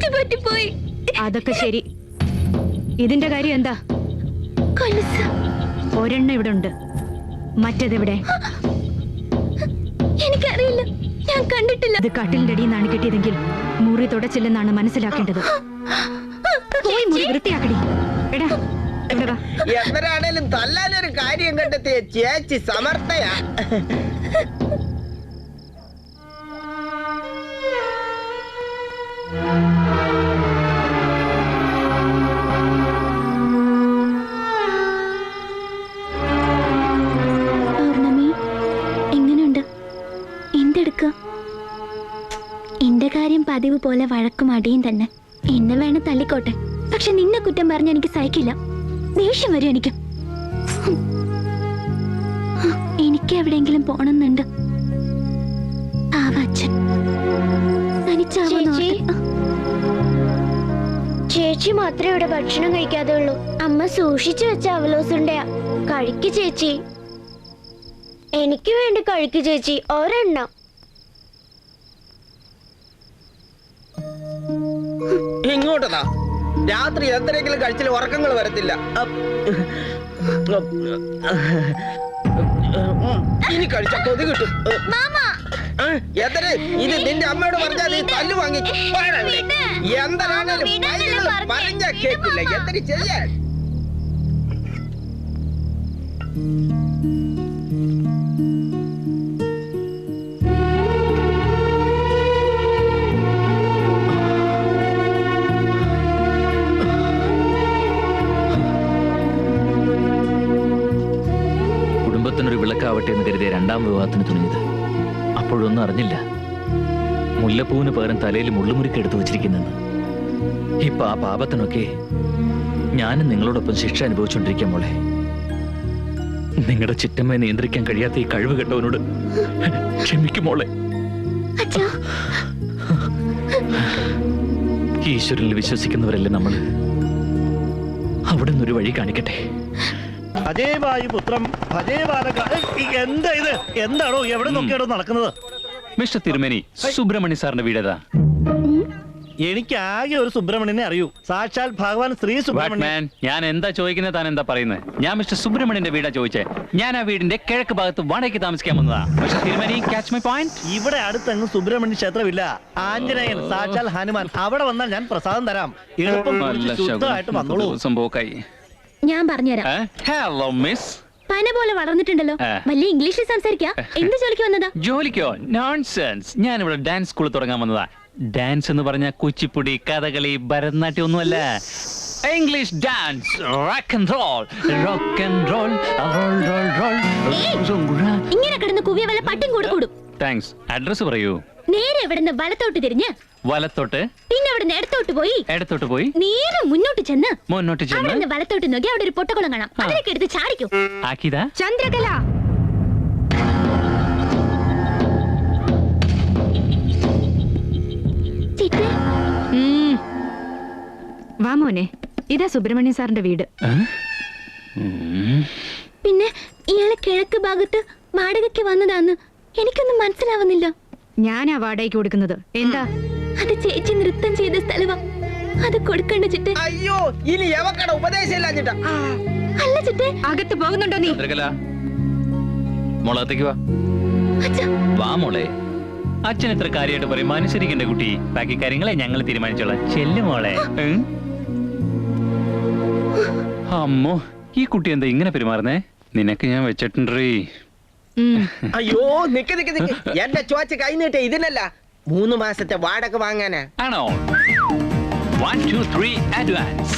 തെറ്റുപറ്റിപ്പോയി. അതൊക്കെ ശരി. ഇതിന്റെ കാര്യം എന്താ? ഒരെണ്ണം ഇവിടെ ഉണ്ട്, മറ്റേതെവിടെ? എനിക്കറിയില്ല, ഞാൻ കണ്ടിട്ടില്ല. ഇത് കട്ടിലിന്റെ അടിയിൽ നിന്നാണ് കിട്ടിയതെങ്കിൽ മുറി തുടച്ചില്ലെന്നാണ് മനസ്സിലാക്കേണ്ടത്. പോയി മുറി വൃത്തിയാക്കടി. എടാ എത്രയാണേലും തല്ലാനൊരു കാര്യം കണ്ടെത്തിയ ചേച്ചി സമർത്ഥയാ. പൗർണമി എങ്ങനെയുണ്ട്? എന്തെടുക്ക? എന്റെ കാര്യം പതിവ് പോലെ വഴക്കും അടിയും തന്നെ. എന്നെ വേണം തള്ളിക്കോട്ടെ, പക്ഷെ നിന്നെ കുറ്റം പറഞ്ഞ എനിക്ക് സഹിക്കില്ല. ദേഷ്യം വരും എനിക്ക്. എനിക്ക് എവിടെയെങ്കിലും പോണമെന്നുണ്ട്. ചേച്ചി മാത്രമേ ഇവിടെ ഭക്ഷണം കഴിക്കാതെ ഉള്ളൂ. അമ്മ സൂക്ഷിച്ചു വെച്ച അവലോസുണ്ടയാ. കഴിക്ക് ചേച്ചി, എനിക്ക് വേണ്ടി കഴിക്ക് ചേച്ചി, ഒരെണ്ണം. ഇങ്ങോട്ടാ. രാത്രി എന്തെങ്കിലും കഴിച്ചാൽ ഉറക്കങ്ങൾ വരത്തില്ല. ഇനി കഴിച്ച കൊതി കിട്ടും. ഇത് നിന്റെ അമ്മയോട് പറഞ്ഞാൽ നീ തല്ലു വാങ്ങി. എന്താണേലും പറഞ്ഞ കേട്ടില്ല. എന്തിനു ചെയ്യാൻ? കുടുംബത്തിനൊരു വിളക്കാവട്ടെ എന്ന് കരുതിയ രണ്ടാം വിവാഹത്തിന് തുനിഞ്ഞത്. അപ്പോഴൊന്നും അറിഞ്ഞില്ല മുല്ലപ്പൂവിന് പകരം തലയിൽ മുള്ളുമുറിക്ക് എടുത്തു വച്ചിരിക്കുന്നെന്ന്. ഇപ്പൊ ആ പാപത്തിനൊക്കെ ഞാനും നിങ്ങളോടൊപ്പം ശിക്ഷ അനുഭവിച്ചുകൊണ്ടിരിക്കാം മോളെ. നിങ്ങളുടെ ചിറ്റമ്മയെ നിയന്ത്രിക്കാൻ കഴിയാത്ത ഈ കഴിവ് കെട്ടവനോട് ക്ഷമിക്കും മോളെ. ഈശ്വരനിൽ വിശ്വസിക്കുന്നവരല്ലേ നമ്മൾ. അവിടെ നിന്നൊരു വഴി കാണിക്കട്ടെ. അജയവായു പുത്രം എന്താ ഇത്? എന്താണോ എവിടെ നോക്കിയാണോ നടക്കുന്നത്? മിസ്റ്റർ തിരുമേനി, സുബ്രഹ്മണ്യ സാറിന്റെ വീടേതാ? എനിക്ക് ആകെ ഒരു സുബ്രഹ്മണ്യനെ അറിയൂ. സാക്ഷാൽ ഭഗവാൻ ശ്രീ സുബ്രഹ്മണ്യൻ. ഞാൻ എന്താ ചോദിക്കുന്നത്, താൻ എന്താ പറയുന്നത്? ഞാൻ മിസ്റ്റർ സുബ്രഹ്മണ്യന്റെ വീടാ ചോദിച്ചേ. ഞാൻ ആ വീടിന്റെ കിഴക്ക് ഭാഗത്ത് വാടകയ്ക്ക് താമസിക്കാൻ വന്നതാ. മിസ്റ്റർ തിരുമേനി, ക്യാച്ച് മൈ പോയിന്റ്. ഇവിടെ അടുത്തെങ്ങും സുബ്രഹ്മണ്യ ക്ഷേത്രമില്ല. ആഞ്ജനേയൻ, സാക്ഷാൽ ഹനുമാൻ. അവിടെ വന്നാൽ ഞാൻ പ്രസാദം തരാം. എളുപ്പം ശുദ്ധമായിട്ട് വന്നോളൂ. സംഭവക്കായി ഞാൻ പറഞ്ഞുതരാം. Hello miss. പന പോലെ വളർന്നിട്ടുണ്ടല്ലോ. വലിയ ഇംഗ്ലീഷിൽ സംസാരിക്കാ. എന്ത് ജോലിക്ക് വന്നതാ? ജോലിക്കോ? നോൺസെൻസ്. ഞാൻ ഇവിടെ ഡാൻസ് സ്കൂൾ തുടങ്ങാൻ വന്നതാ. ഡാൻസ് എന്ന് പറഞ്ഞ കുച്ചിപ്പുടി, കഥകളി, ഭരതനാട്യം ഒന്നുമല്ല. English dance, rock and roll, rock and roll, roll roll roll. ഇങ്ങനെ കിടന്ന് കുവിയ വല്ല പട്ടിയും കൂടെ കൂടും. താങ്ക്സ്. അഡ്രസ് പറയൂ. നേരെ ഇവിടുന്ന് വലത്തോട്ട് തിരിഞ്ഞ്, വലത്തോട്ട്, പിന്നെ അവിടുന്ന് ഇടത്തോട്ട് പോയി നേരെ മുന്നോട്ട് ചെന്ന് അവിടുന്ന് വലത്തോട്ട് നോക്കി അവിടെ ഒരു പൊട്ടക്കുളം കാണാം. അതിലേക്ക് എടുത്ത് ചാടിക്കും. ആക്കിതാ ചന്ദ്രകല. വാ മോനെ, ഇതാ സുബ്രഹ്മണ്യ സാറിന്റെ വീട്. പിന്നെ ഇയാളെ കിഴക്ക് ഭാഗത്ത് വാടകയ്ക്ക് വന്നതാന്ന് എനിക്കൊന്നും മനസ്സിലാവുന്നില്ല. ഞാനാ വാടകയ്ക്ക് കൊടുക്കുന്നത്. എന്താ? അത് ചേച്ചി നൃത്തം ചെയ്ത സ്ഥലവാ. അത് കൊടുക്കണ്ട ചിട്ടെ. അയ്യോ, ഇനി എവക്കട ഉപദേശമില്ല ചിട്ടാ. അല്ല ചിട്ടെ, അകത്ത് പോകുന്നുണ്ടോ നീ? മോളത്തേക്ക് വാ. വാ മോളെ. അച്ഛൻ എത്ര കാര്യമായിട്ട് പറയും, അനുസരിക്കണ്ടേ കുട്ടി. ബാക്കി കാര്യങ്ങളെ ഞങ്ങൾ തീരുമാനിച്ചോളാം. ചെല്ലു മോളെ. അമ്മോ, ഈ കുട്ടി എന്താ ഇങ്ങനെ പെരുമാറുന്നേ? നിനക്ക് ഞാൻ വെച്ചിട്ടുണ്ടേ. അയ്യോ, നിക്ക് നിക്ക് നിക്ക്. എന്റെ ചോദിച്ച കൈ നീട്ടെ ഇതിനല്ല, 3 മാസത്തെ വാടക വാങ്ങാനാ. ആണോ? 1 2 3 അഡ്വാൻസ്.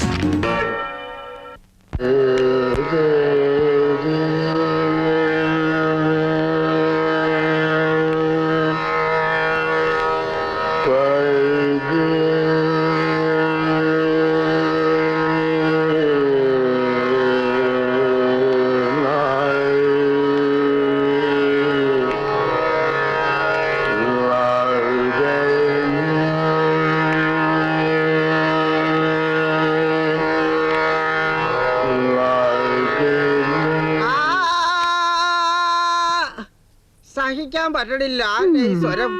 സഹിക്കാൻ പറ്റണില്ല ഈ സ്വരം.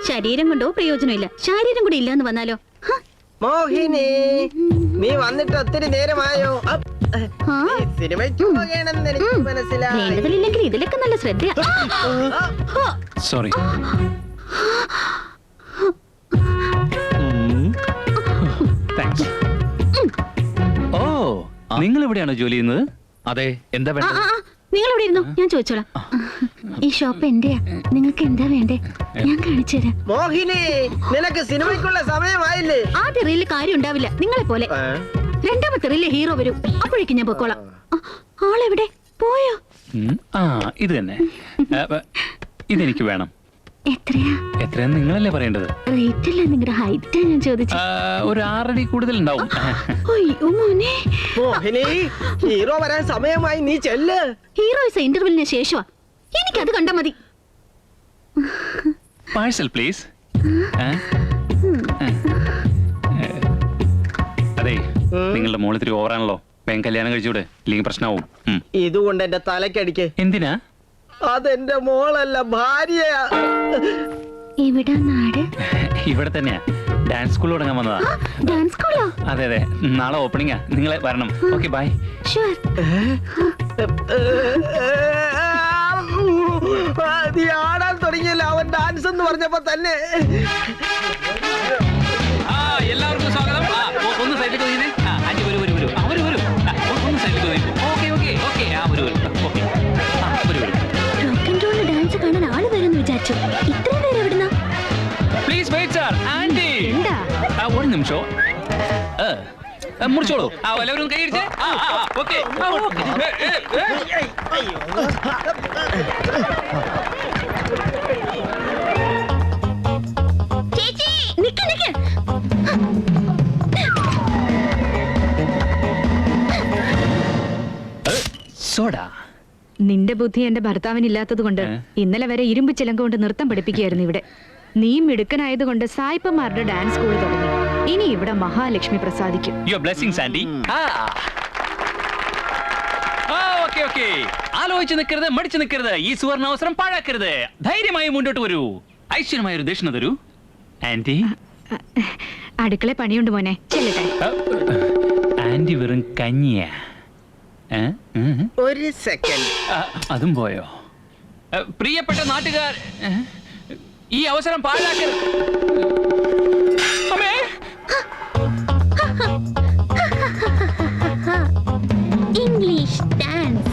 ശരീരം കൊണ്ടോ പ്രയോജനമില്ല. ശരീരം കൂടി ഇല്ലാന്ന് വന്നാലോ? ഹ, മോഹിനി, നീ വന്നിട്ട് ഒത്തിരി നേരമായോ? ആ, നീ സിനിമയ്ക്ക് പോകണമെന്ന് എനിക്ക് മനസ്സിലായി. വേണ്ടതില്ലെങ്കിൽ ഇതിലൊക്കെ നല്ല ശ്രദ്ധ. സോറി. താങ്ക്സ്. ഓ, നിങ്ങൾ എവിടെയാണോ ജോലി ചെയ്യുന്നത്? അതെ, എന്താ വേണ്ടത്? നിങ്ങൾ ഇവിടെ ഇരുന്നോ, ഞാൻ ചോദിച്ചോളാം. ഈ ഷോപ്പ് എന്റെയാ, നിങ്ങൾക്ക് എന്താ വേണ്ടേ? ഞാൻ കാണിച്ചു തരാം. മോഹിനി, നിനക്ക് സിനിമയ്ക്കുള്ള സമയമായില്ലേ? ആദ്യ റീലിൽ കാര്യം ഉണ്ടാവില്ല, നിങ്ങളെ പോലെ. രണ്ടാമത്തെ റീലിലെ ഹീറോ വരും, അപ്പോഴേക്കും ഞാൻ പൊക്കോളാം. ആളെവിടെ പോയോ? ആ, ഇത് തന്നെ. ഇതെനിക്ക് വേണം. എത്രയാ? എത്രയാന്ന് നിങ്ങളല്ലേ പറയേണ്ടത്? റേറ്റ് അല്ല, നിങ്ങളുടെ ഹൈറ്റാ ഞാൻ ചോദിച്ചു. ഒരു 6 അടി കൂടുതൽ ഉണ്ടാവും. അയ്യോ മോനെ, മോഹിനി, ഹീറോ വരാൻ സമയമായി, നീ ചെല്ല്. ഹീറോയിസ് ഇന്റർവെല്ലിന് ശേഷമാ, എനിക്കത് കണ്ടാ മതി. Parcel please. അതെ, നിങ്ങളുടെ മോള് ഇത്തിരി ഓവറാണല്ലോ. വേഗം കല്യാണം കഴിച്ചൂടെ, ഇല്ലെങ്കിൽ പ്രശ്നമാവും. ഇതുകൊണ്ട് എന്റെ തലക്കടിക്ക്. എന്തിനാ? അതെന്റെ മോളല്ല, ഭാര്യയാ. എവിടാ നാട്? ഇവിടെ തന്നെയാ. ഡാൻസ് സ്കൂൾ തുടങ്ങാൻ വന്നതാ. ഡാൻസ് സ്കൂളോ? അതെ അതെ, നാളെ ഓപ്പണിംഗാ. നിങ്ങളെ വരണം. Okay, bye. ഷുവർ. നീ ആടാൻ തുടങ്ങിയല്ലോ, അവൻ ഡാൻസ് എന്ന് പറഞ്ഞപ്പോ തന്നെ. എല്ലാവർക്കും സ്വാഗതം. ഒന്ന് സൈഡിലേക്ക് ഒതുങ്ങിനെ. ആന്റി വരൂ വരൂ വരൂ. വരൂ വരൂ. ഒന്ന് സൈഡിലേക്ക് ഒതുങ്ങി. Okay okay okay. വരൂ വരൂ. ഓക്കെ, വരൂ വരൂ. റോക്ക് ആൻഡ് റോൾ ഡാൻസ് കാണാൻ ആള് വരുമെന്ന് വിചാരിച്ചു. ഇത്രയും പേര് എവിടുന്നാ? Please wait sir. ആന്റി, എന്താ? ഒരു നിമിഷം. മുറിച്ചോളൂ. എല്ലാവരും കൈ ഇടിച്ചേ. ഓക്കെ. ചേച്ചി നിക്ക് നിക്ക്. സോഡ. നിന്റെ ബുദ്ധി എന്റെ ഭർത്താവിനില്ലാത്തത് കൊണ്ട് ഇന്നലെ വരെ ഇരുമ്പ് ചിലങ്ക കൊണ്ട് നൃത്തം പഠിപ്പിക്കുകയായിരുന്നു ഇവിടെ. നീ മിടുക്കനായതുകൊണ്ട് സായിപ്പന്മാരുടെ ഡാൻസ് സ്കൂൾ തുടങ്ങി. ഇനി ഇവിടെ മഹാലക്ഷ്മി പ്രസാദിക്കും. Your blessings aunty. Okay okay. ആലോചിച്ച് നിൽക്കരുത്, മടിച്ചു നിൽക്കരുത്. ഈ സുവർണ അവസരം പാഴാക്കരുത്. ധൈര്യമായി മുന്നോട്ട് വരൂ. ഐശ്വര്യമായ ഒരു ദക്ഷിണ തരൂ ആന്റി. അടുക്കള പണിയുണ്ട് മോനെ, ചെല്ലട്ടെ. ആന്റി വെറും കഞ്ഞിയാ. ഒരു സെക്കൻഡ്. അതും പോയോ? പ്രിയപ്പെട്ട നാട്ടുകാർ, ഈ അവസരം പാഴാക്കരുത്. അമ്മേ, ഇംഗ്ലീഷ് ഡാൻസ്.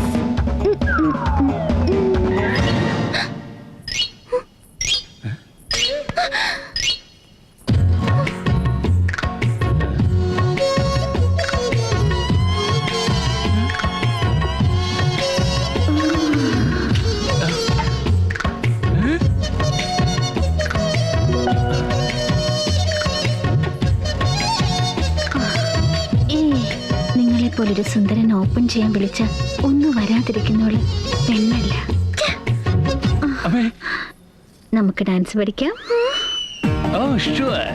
നിങ്ങളെപ്പോലൊരു സുന്ദരൻ ഓപ്പൺ ചെയ്യാൻ വിളിച്ച ഒന്നും വരാതിരിക്കുന്നോള് പെണ്ണല്ല. നമുക്ക് ഡാൻസ് പഠിക്കാം. Oh sure.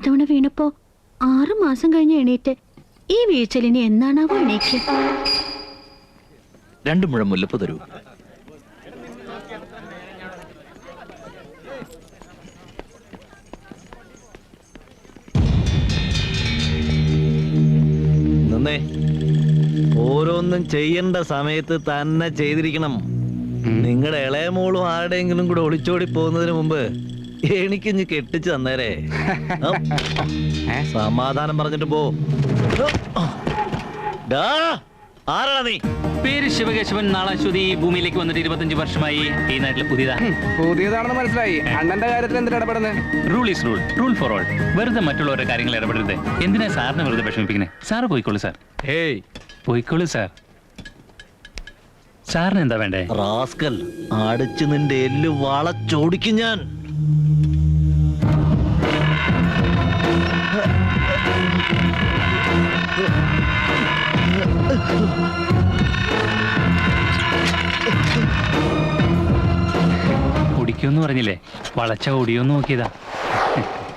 തവണ വീണപ്പോ 6 മാസം കഴിഞ്ഞ് എണീറ്റ് ഈ വീഴ്ചലിനി എന്നാണാവോ എണീക്കുക? 2 മുഴം മുല്ലപ്പൂ തരൂ. നിന്നേ, ഓരോന്നും ചെയ്യേണ്ട സമയത്ത് തന്നെ ചെയ്തിരിക്കണം. നിങ്ങളുടെ ഇളയ മോളും ആരുടെയെങ്കിലും കൂടെ ഒളിച്ചോടി പോകുന്നതിന് മുമ്പ് എനിക്കിഞ്ഞ് കെട്ടിച്ചു തന്നേരെ. സമാധാനം പറഞ്ഞിട്ട് പോ. ഡാ, ആരാടാ നീ? പേര് ശിവകേശവൻ. നാളാശ്വതി. ഭൂമിയിലേക്ക് വന്നിട്ട് 25 വർഷമായി. ഈ നാട്ടിൽ പുതിയതാണെന്ന് മനസ്സിലായി. അണ്ണന്റെ കാര്യത്തിൽ എന്തിനാ ഇടപെടുന്നത്? Rule is rule, rule for all. വെറുതെ മറ്റുള്ളവരുടെ കാര്യങ്ങൾ ഇടപെടരുത്. എന്തിനാ സാറിനെ വെറുതെ വിഷമിപ്പിക്കുന്നത്? സാറ് പോയിക്കോളൂ സാർ. ഹേയ്, പോയിക്കോളൂ സാർ. സാറിന് എന്താ വേണ്ടേ? റാസ്കൽ, അടിച്ച് നിന്റെ എല്ല് വളച്ചോടിക്കും ഞാൻ. ഓടിക്കുമെന്ന് പറഞ്ഞില്ലേ, വളച്ച ഓടിയോന്ന് നോക്കിയതാ.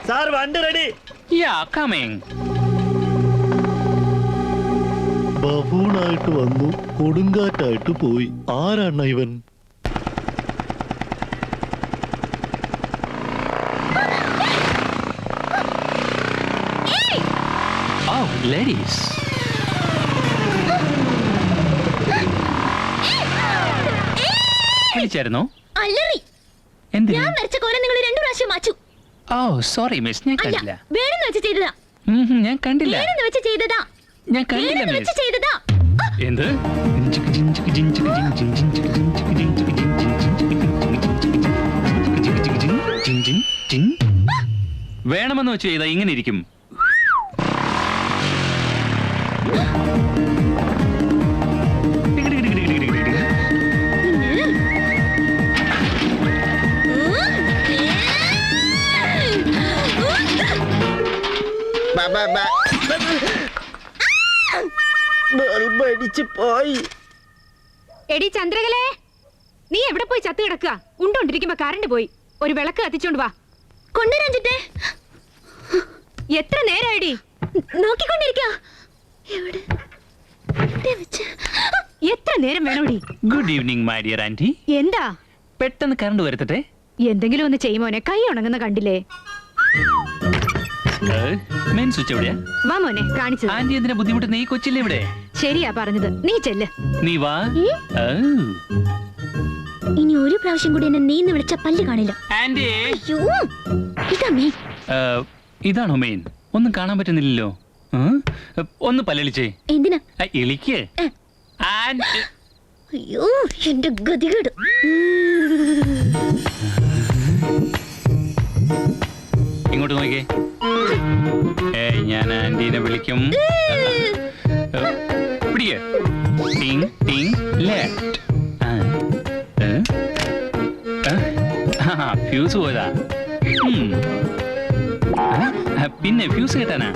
സാർ, വണ്ടി റെഡി. യാ, കമിങ്. ബഫൂണായിട്ട് വന്നു, കൊടുങ്കാറ്റായിട്ട് പോയി. ആരാണ് ഇവൻ? Oh, ladies. വിളിച്ചായിരുന്നോ? അല്ലറി, എന്തിനാ? ഞാൻ വരച്ച കോലം നിങ്ങൾ 2 പ്രാവശ്യം മാച്ചു. ഓ സോറി മിസ്, ഞാൻ അല്ല, കണ്ടില്ല. വേണമെന്ന് വെച്ച് ചെയ്തതാ. ഞാൻ കണ്ടില്ല. വേണമെന്ന് വെച്ച് ചെയ്തതാ. ഞാൻ കണ്ടില്ല വേണമെന്ന് മിസ്. വെച്ച് ചെയ്തതാ. എന്ത്? വേണമെന്ന് വെച്ച് ചെയ്താ ഇങ്ങനെ ഇരിക്കും. ബൾബടിച്ച് പോയി. എടി ചന്ദ്രകലേ, നീ എവിടെ പോയി ചത്തു കിടക്കുക? ഉണ്ടോണ്ടിരിക്കുമ്പോ കറണ്ട് പോയി. ഒരു വിളക്ക് കത്തിച്ചോണ്ട് വാ. കൊണ്ടുവരാൻ ചിട്ടേ. എത്ര നേരമായിടി നോക്കിക്കൊണ്ടിരിക്ക. എവിടെ വെച്ച്? എത്ര നേരം വേണോടി? Good evening my dear aunty. എന്താ? പെട്ടെന്ന് കറണ്ട് വരുത്തട്ടെ. എന്തെങ്കിലും ഒന്ന് ചെയ്യുമോനെ, കൈ ഉണങ്ങുന്ന കണ്ടില്ലേ? മെയിൻ സ്വിച്ച് എവിടെയാ? വാ മോനെ, കാണിച്ചത്. ആന്റി എന്തിനാ ബുദ്ധിമുട്ട്? നീ കൊച്ചില്ലേ ഇവിടെ? ശരിയാ പറഞ്ഞത്, നീ ചെല്ല്. നീ വാ. ഇനി ഒരു പ്രാവശ്യം കൂടി എന്നെ നീന്ന് വിളിച്ച പല്ല് കാണില്ല. ആന്റി, അയ്യോ, ഇതാ മീ. ഇതാണോ മെയിൻ? ഒന്നും കാണാൻ പറ്റുന്നില്ലല്ലോ. ഒന്ന് പല്ലളിച്ചേ. എന്തിനാ? എളിക്ക്. അയ്യോ, എന്റെ ഗതികേട്. ഇങ്ങോട്ട് നോക്കിയേ. ഞാൻ ആന്റീനെ വിളിക്കും. പിടിക്ക്. ടിങ് ടിങ് ലെഫ്റ്റ്. ഫ്യൂസ് പോയതാ. പിന്നെ ഫ്യൂസ് കിട്ടാനാ?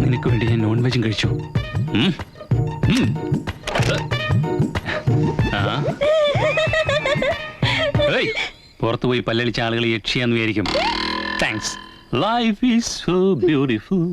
നിനക്ക് വേണ്ടി ഞാൻ നോൺ വെജും കഴിച്ചു. പുറത്തു പോയി പല്ലളിച്ച ആളുകൾ യക്ഷിയാന്ന് വിചാരിക്കും. Thanks. Life is so beautiful.